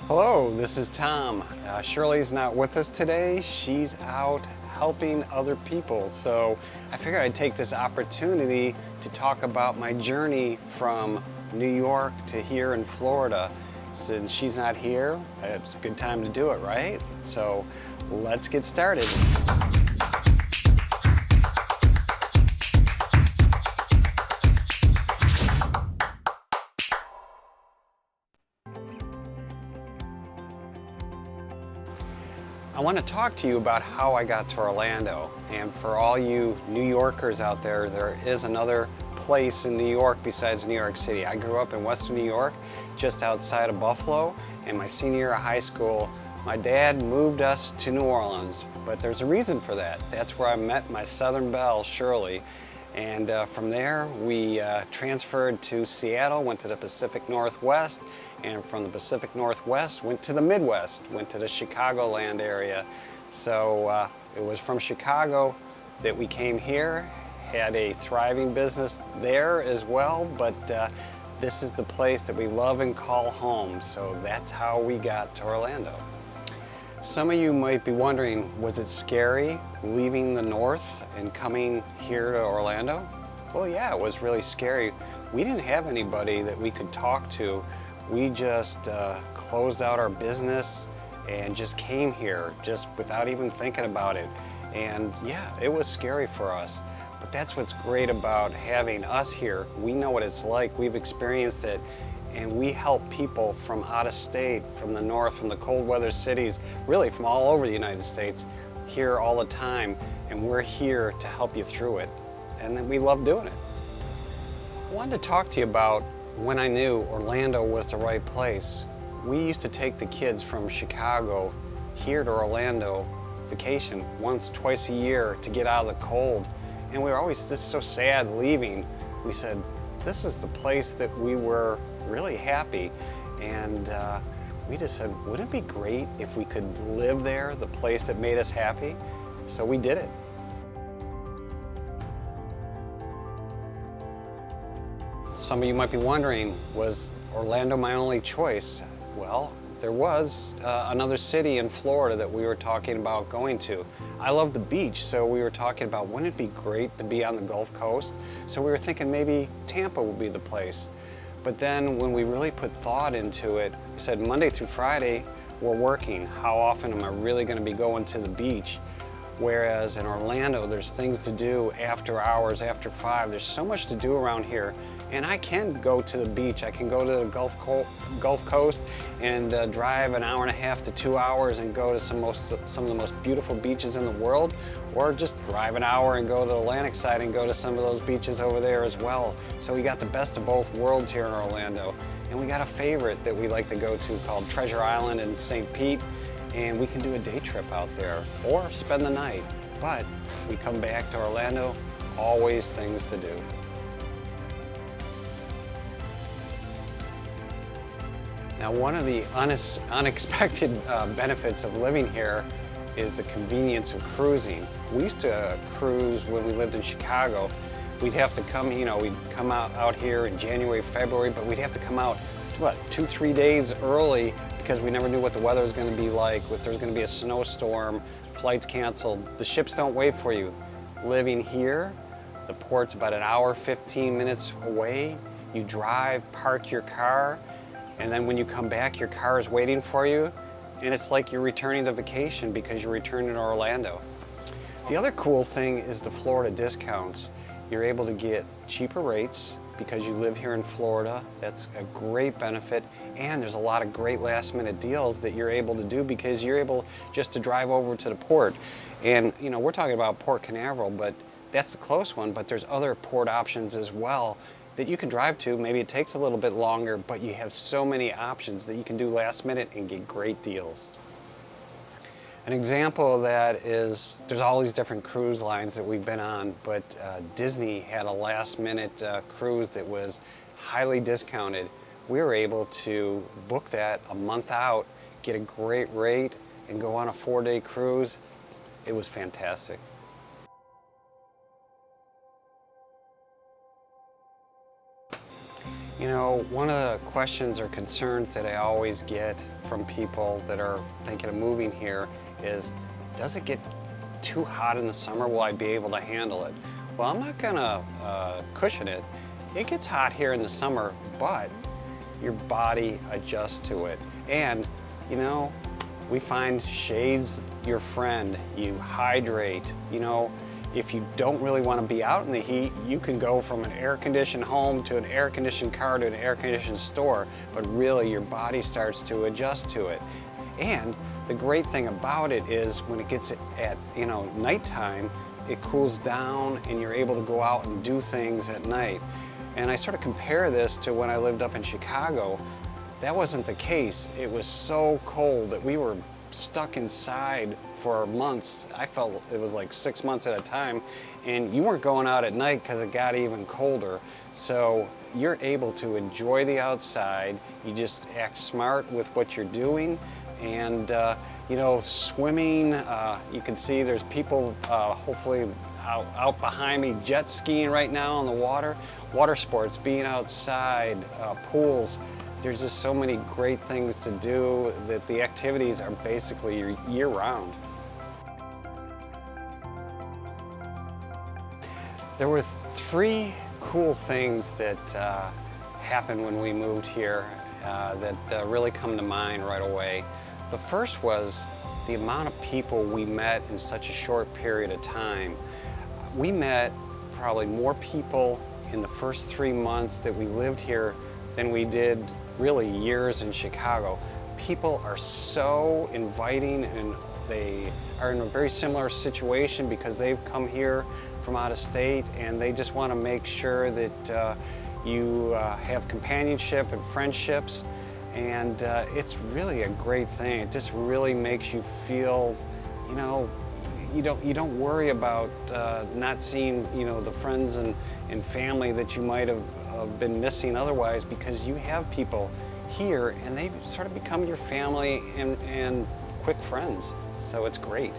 Hello, this is Tom. Shirley's not with us today. She's out helping other people. So I figured I'd take this opportunity to talk about my journey from New York to here in Florida. Since she's not here, it's a good time to do it, right? So let's get started. I want to talk to you about how I got to Orlando. And for all you New Yorkers out there, there is another place in New York besides New York City. I grew up in Western New York, just outside of Buffalo, and my senior year of high school, my dad moved us to New Orleans, but there's a reason for that. That's where I met my Southern belle, Shirley. And from there, we transferred to Seattle, went to the Pacific Northwest, and from the Pacific Northwest, went to the Midwest, went to the Chicagoland area. So it was from Chicago that we came here, had a thriving business there as well, but this is the place that we love and call home. So that's how we got to Orlando. Some of you might be wondering, was it scary leaving the North and coming here to Orlando? Well, yeah, it was really scary. We didn't have anybody that we could talk to. We just closed out our business and just came here, just without even thinking about it. And yeah, it was scary for us. But that's what's great about having us here. We know what it's like. We've experienced it. And we help people from out of state, from the north, from the cold weather cities, really from all over the United States, here all the time. And we're here to help you through it. And then we love doing it. I wanted to talk to you about when I knew Orlando was the right place. We used to take the kids from Chicago here to Orlando vacation once, twice a year to get out of the cold. And we were always just so sad leaving. We said, this is the place that we were really happy, and we just said, wouldn't it be great if we could live there, the place that made us happy? So we did it. Some of you might be wondering, was Orlando my only choice? Well, there was another city in Florida that we were talking about going to. I love the beach, so we were talking about, wouldn't it be great to be on the Gulf Coast? So we were thinking maybe Tampa would be the place. But then when we really put thought into it, we said Monday through Friday, we're working. How often am I really going to be going to the beach? Whereas in Orlando, there's things to do after hours, after 5. There's so much to do around here. And I can go to the beach. I can go to the Gulf Coast and drive an hour and a half to 2 hours and go to some of the most beautiful beaches in the world, or just drive an hour and go to the Atlantic side and go to some of those beaches over there as well. So we got the best of both worlds here in Orlando. And we got a favorite that we like to go to called Treasure Island in St. Pete, and we can do a day trip out there or spend the night. But if we come back to Orlando, always things to do. Now, one of the unexpected benefits of living here is the convenience of cruising. We used to cruise when we lived in Chicago. We'd have to come, we'd come out here in January, February, but we'd have to come out, 2-3 days early because we never knew what the weather was going to be like, if there was going to be a snowstorm, flights canceled. The ships don't wait for you. Living here, the port's about an hour, 15 minutes away. You drive, park your car, and then when you come back, your car is waiting for you, and it's like you're returning to vacation because you're returning to Orlando. The other cool thing is the Florida discounts. You're able to get cheaper rates because you live here in Florida. That's a great benefit, and there's a lot of great last-minute deals that you're able to do because you're able just to drive over to the port. And we're talking about Port Canaveral, but that's the close one, but there's other port options as well that you can drive to. Maybe it takes a little bit longer, but you have so many options that you can do last minute and get great deals. An example of that is, there's all these different cruise lines that we've been on, but Disney had a last minute cruise that was highly discounted. We were able to book that a month out, get a great rate, and go on a 4-day cruise. It was fantastic. One of the questions or concerns that I always get from people that are thinking of moving here is, does it get too hot in the summer? Will I be able to handle it? Well, I'm not gonna cushion it. It gets hot here in the summer, but your body adjusts to it. And, you know, we find shade's your friend. You hydrate. You know, if you don't really want to be out in the heat, you can go from an air-conditioned home to an air-conditioned car to an air-conditioned store, but really your body starts to adjust to it. And the great thing about it is when it gets at, you know, nighttime, it cools down and you're able to go out and do things at night. And I sort of compare this to when I lived up in Chicago. That wasn't the case. It was so cold that we were stuck inside for months. I felt it was like 6 months at a time, and you weren't going out at night because it got even colder. So you're able to enjoy the outside. You just act smart with what you're doing. And you know, swimming, you can see there's people hopefully out behind me jet skiing right now on the water. Water sports, being outside, pools. There's just so many great things to do that the activities are basically year-round. There were 3 cool things that happened when we moved here that really come to mind right away. The first was the amount of people we met in such a short period of time. We met probably more people in the first 3 months that we lived here than we did really years in Chicago. People are so inviting, and they are in a very similar situation because they've come here from out of state, and they just want to make sure that you have companionship and friendships. And it's really a great thing. It just really makes you feel, you know, you don't worry about not seeing, you know, the friends and family that you might have been missing otherwise, because you have people here and they sort of become your family and quick friends. So it's great.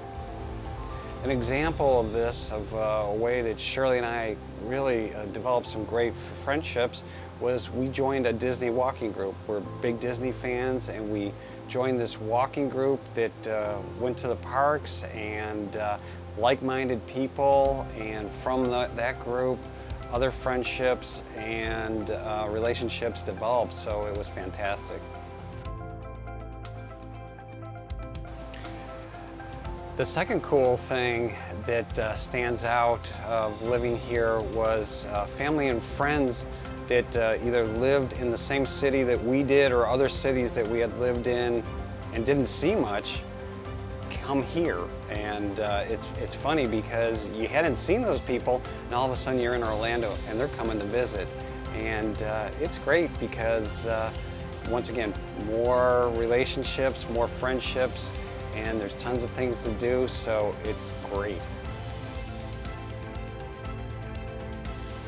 An example of this, of a way that Shirley and I really developed some great friendships, was we joined a Disney walking group. We're big Disney fans, and we joined this walking group that went to the parks, and like-minded people, and from that group, other friendships and relationships developed, so it was fantastic. The second cool thing that stands out of living here was family and friends that either lived in the same city that we did or other cities that we had lived in and didn't see much come here. And it's funny because you hadn't seen those people, and all of a sudden you're in Orlando and they're coming to visit. And it's great because once again, more relationships, more friendships, and there's tons of things to do, so it's great.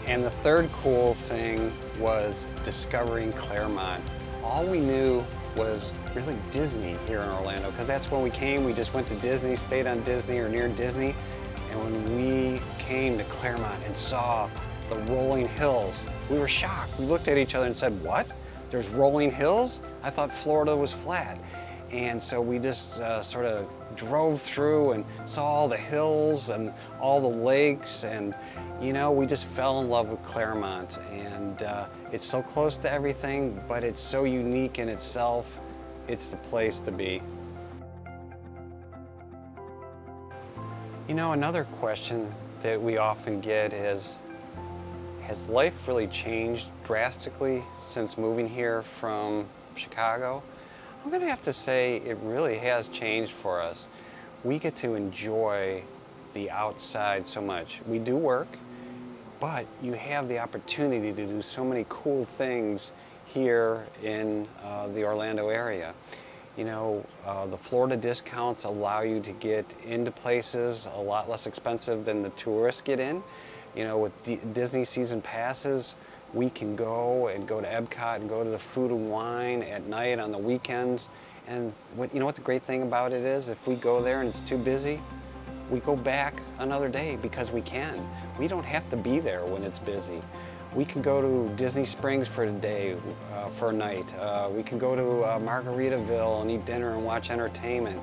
And the third cool thing was discovering Claremont. All we knew was really Disney here in Orlando, because that's when we came. We just went to Disney, stayed on Disney or near Disney. And when we came to Claremont and saw the rolling hills, we were shocked. We looked at each other and said, "What? There's rolling hills? I thought Florida was flat." And so we just sort of drove through and saw all the hills and all the lakes, and you know, we just fell in love with Claremont. And it's so close to everything, but it's so unique in itself. It's the place to be. You know, another question that we often get is, has life really changed drastically since moving here from Chicago? I'm going to have to say it really has changed for us. We get to enjoy the outside so much. We do work, but you have the opportunity to do so many cool things here in the Orlando area. You know, the Florida discounts allow you to get into places a lot less expensive than the tourists get in. You know, with Disney season passes, we can go to Epcot and go to the Food and Wine at night on the weekends. And you know what the great thing about it is? If we go there and it's too busy, we go back another day because we can. We don't have to be there when it's busy. We could go to Disney Springs for a day, for a night. We could go to Margaritaville and eat dinner and watch entertainment.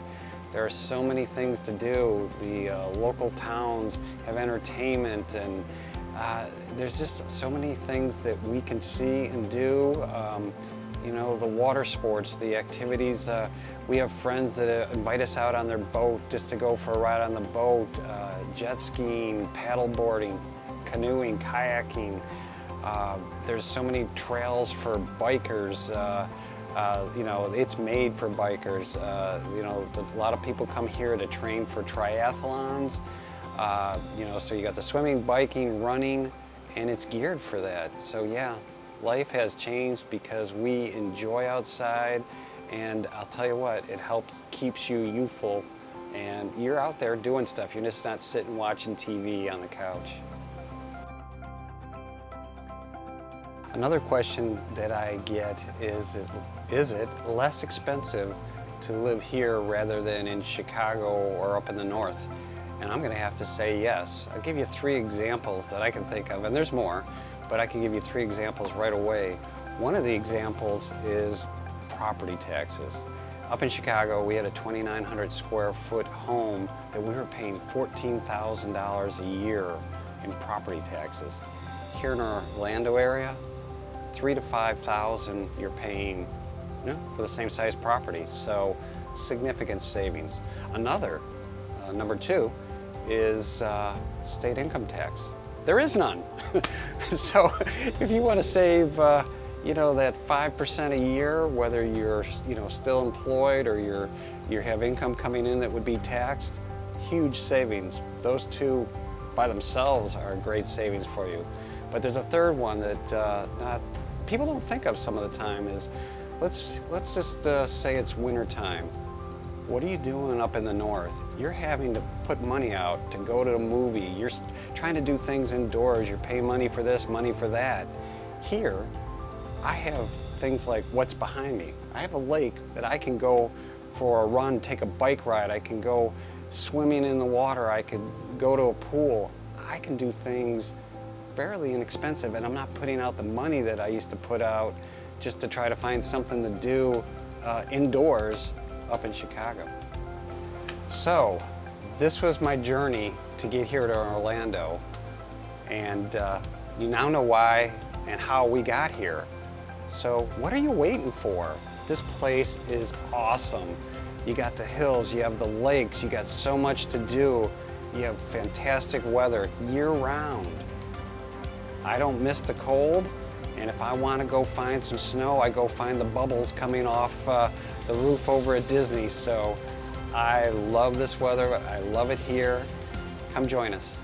There are so many things to do. The local towns have entertainment, and there's just so many things that we can see and do. You know, the water sports, the activities. We have friends that invite us out on their boat just to go for a ride on the boat. Jet skiing, paddle boarding, canoeing, kayaking. There's so many trails for bikers. You know, it's made for bikers. You know, a lot of people come here to train for triathlons. You know, so you got the swimming, biking, running, and it's geared for that. So yeah, life has changed because we enjoy outside, and I'll tell you what, it keeps you youthful, and you're out there doing stuff. You're just not sitting watching TV on the couch. Another question that I get is it less expensive to live here rather than in Chicago or up in the north? And I'm going to have to say yes. I'll give you 3 examples that I can think of, and there's more, but I can give you 3 examples right away. One of the examples is property taxes. Up in Chicago, we had a 2,900 square foot home that we were paying $14,000 a year in property taxes. Here in our Orlando area, $3,000 to $5,000 you're paying, you know, for the same size property. So significant savings. Another, number 2, is state income tax. There is none. So if you want to save, you know, that 5% a year, whether you're, you know, still employed or you have income coming in that would be taxed, huge savings. Those 2 by themselves are great savings for you. But there's a third one that people don't think of some of the time is, let's just say it's winter time. What are you doing up in the north? You're having to put money out to go to a movie. You're trying to do things indoors. You're paying money for this, money for that. Here, I have things like what's behind me. I have a lake that I can go for a run, take a bike ride. I can go swimming in the water. I could go to a pool. I can do things fairly inexpensive, and I'm not putting out the money that I used to put out just to try to find something to do indoors up in Chicago. So this was my journey to get here to Orlando, and you now know why and how we got here. So what are you waiting for? This place is awesome. You got the hills, you have the lakes, you got so much to do. You have fantastic weather year-round. I don't miss the cold, and if I want to go find some snow, I go find the bubbles coming off the roof over at Disney. So I love this weather. I love it here. Come join us.